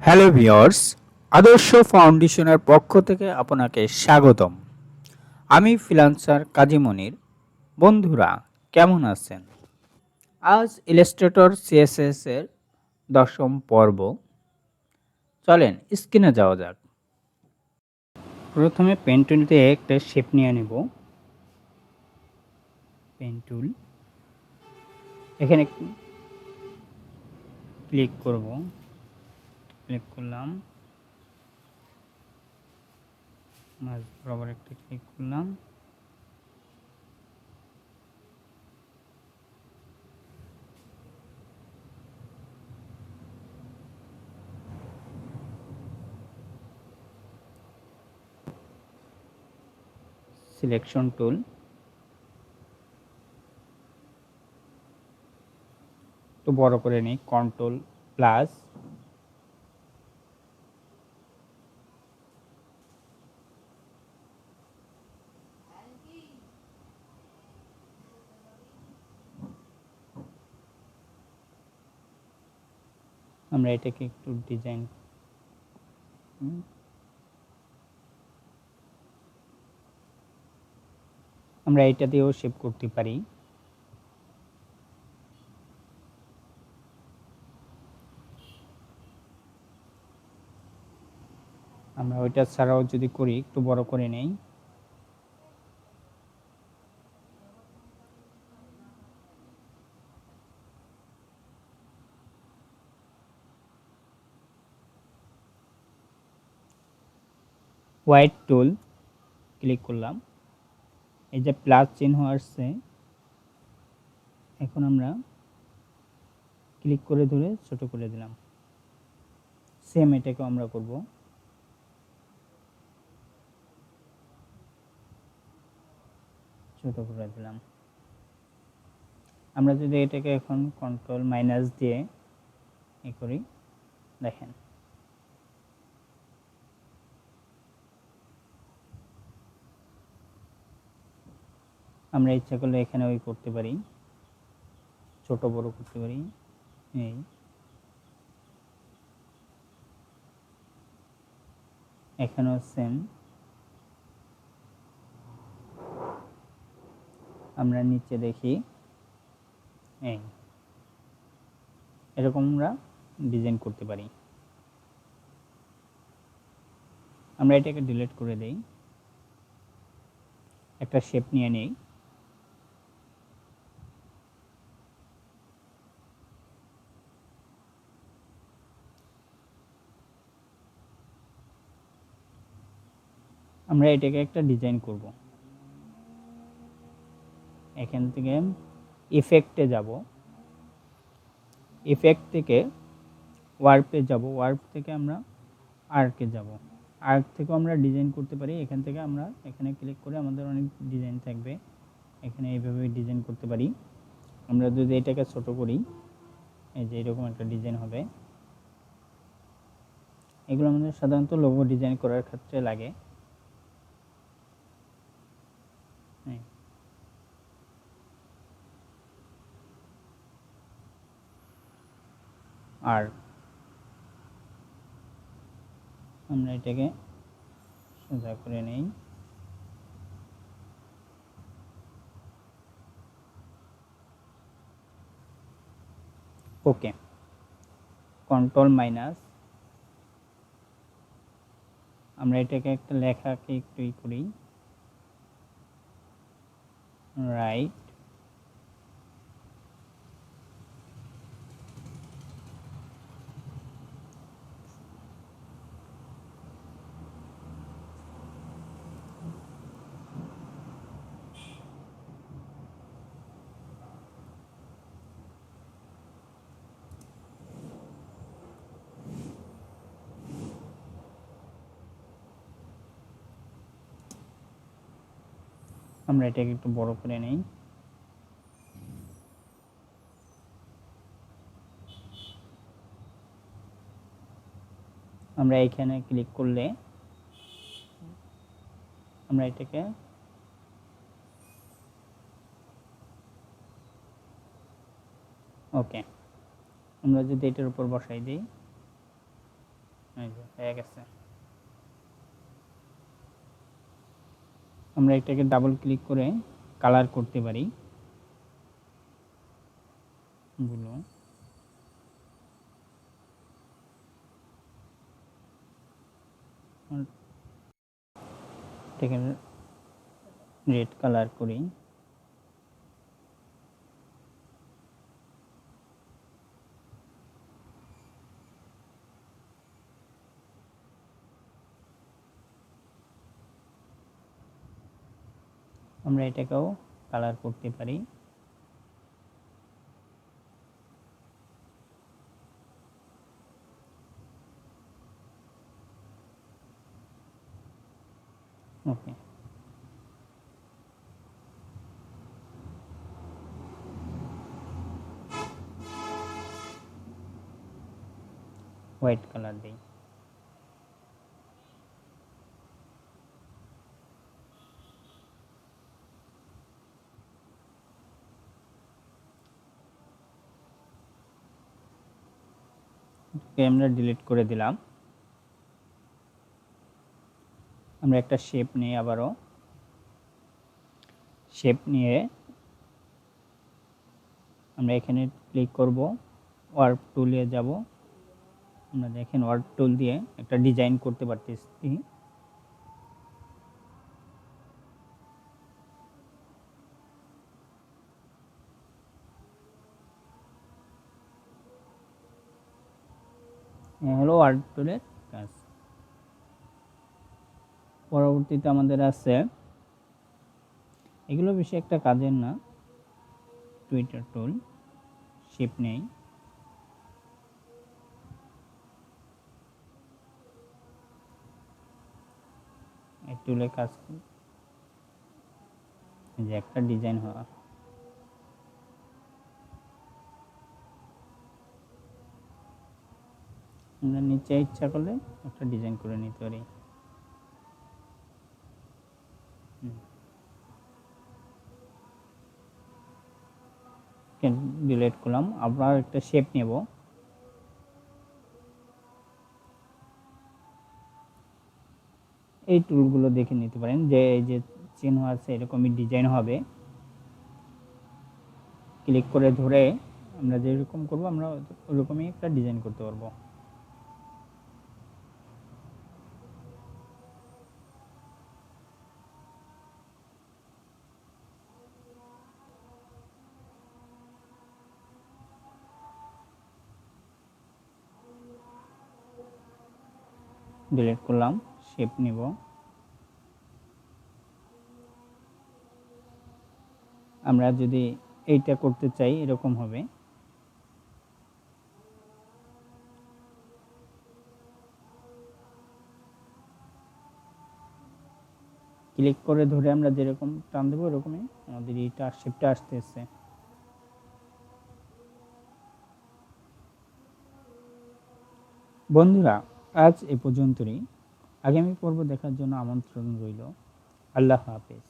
Hello viewers, আদর্শ ফাউন্ডেশনের পক্ষ থেকে আপনাকে স্বাগতম। আমি ফ্রিল্যান্সার কাজী মনির। বন্ধুরা, কেমন আছেন? আজ ইলাস্ট্রেটর সিএসএস এর 10ম পর্ব। চলেন স্ক্রিনে যাওয়া যাক। প্রথমে পেন টুল দিয়ে একটা শেপ নিয়ে নেব। পেন টুল, এখানে ক্লিক করব। ক্লিক করলাম, মাঝ বরাবর একটা ক্লিক করলাম। সিলেকশন টুল, একটু বড় করে নিই। কন্ট্রোল প্লাস, আমরা এটাকে একটু ডিজাইন, আমরা এটা দিয়েও শেপ করতে পারি। আমরা ওইটা ছাড়াও যদি করি, একটু বড় করে নেই। হোয়াইট টুল ক্লিক করলাম, এই যে প্লাস চিহ্ন আসছে, এখন আমরা ক্লিক করে ধরে ছোট করে দিলাম। সেম এটাকে আমরা করব। ছোট করে দিলাম। আমরা যদি এটাকে এখন কন্ট্রোল মাইনাস দিয়ে এ করি, দেখেন আমরা ইচ্ছা করলে এখানে ওই করতে পারি, ছোট বড় করতে পারি। এই এখানেও সেম, আমরা নিচে দেখি এই এরকম আমরা ডিজাইন করতে পারি। আমরা এটাকে ডিলিট করে দেই, একটা শেপ নিয়ে নেই। আমরা এটাকে একটা ডিজাইন করব। এখান থেকে ইফেক্টে যাব, ইফেক্ট থেকে ওয়ার্পে যাব, ওয়ার্প থেকে আমরা আর্কে যাব। আর্ক থেকেও আমরা ডিজাইন করতে পারি। এখান থেকে আমরা এখানে ক্লিক করে আমাদের অনেক ডিজাইন থাকবে, এখানে এইভাবে ডিজাইন করতে পারি। আমরা যদি এটাকে ছোট করি, এই যে এরকম একটা ডিজাইন হবে। এগুলো আমাদের সাধারণত লোগো ডিজাইন করার ক্ষেত্রে লাগে। আর আমরা এটাকে সোজা করে নেই। ওকে, কন্ট্রোল মাইনাস, আমরা এটাকে একটা লেখাকে একটু ই করি, রাইট। আমরা এটাকে একটু বড় করে নেই। আমরা এখানে ক্লিক করলে আমরা এটাকে ওকে, আমরা যদি এটার উপর বসাই দিই, এই যে হয়ে গেছে। আমরা এটাকে ডাবল ক্লিক করে কালার করতে পারি গুলো। এটাকে রেড কালার করি। আমরা এটাকেও কালার করতে পারি। ওকে, হোয়াইট কালার দিই। আমরা ডিলিট করে দিলাম। আমরা একটা শেপ নিয়ে আবারও শেপ নিয়ে আমরা এখানে ক্লিক করব, ওয়ার্প টুলে যাব। আমরা দেখেন ওয়ার্প টুল দিয়ে একটা ডিজাইন করতে পারতেছি। হলো ওয়ার্প টুলের কাজ। পরবর্তীতে আমাদের আছে, এগুলো বেশি একটা কাজের না, টুইটার টুল। শেপ নেই, এই টুলে কাজ যে একটা ডিজাইন হওয়া। আমরা নিচে ইচ্ছা করলে একটা ডিজাইন করে নিতে পারি। ডিলিট করলাম। আবার একটা শেপ নেব। এই টুলগুলো দেখে নিতে পারেন যে এই যে চিহ্ন আছে এরকমই ডিজাইন হবে। ক্লিক করে ধরে আমরা যেরকম করব আমরা ওরকমই একটা ডিজাইন করতে পারবো। ডিলিট করলাম, শেপ নিব। আমরা যদি এইটা করতে চাই এরকম হবে। ক্লিক করে ধরে আমরা যেরকম টান দেবো এরকমই আমাদের এইটা শেপটা আসতেছে। বন্ধুরা, আজ এ পর্যন্তই। আগামী পর্ব দেখার জন্য আমন্ত্রণ রইল। আল্লাহ হাফেজ।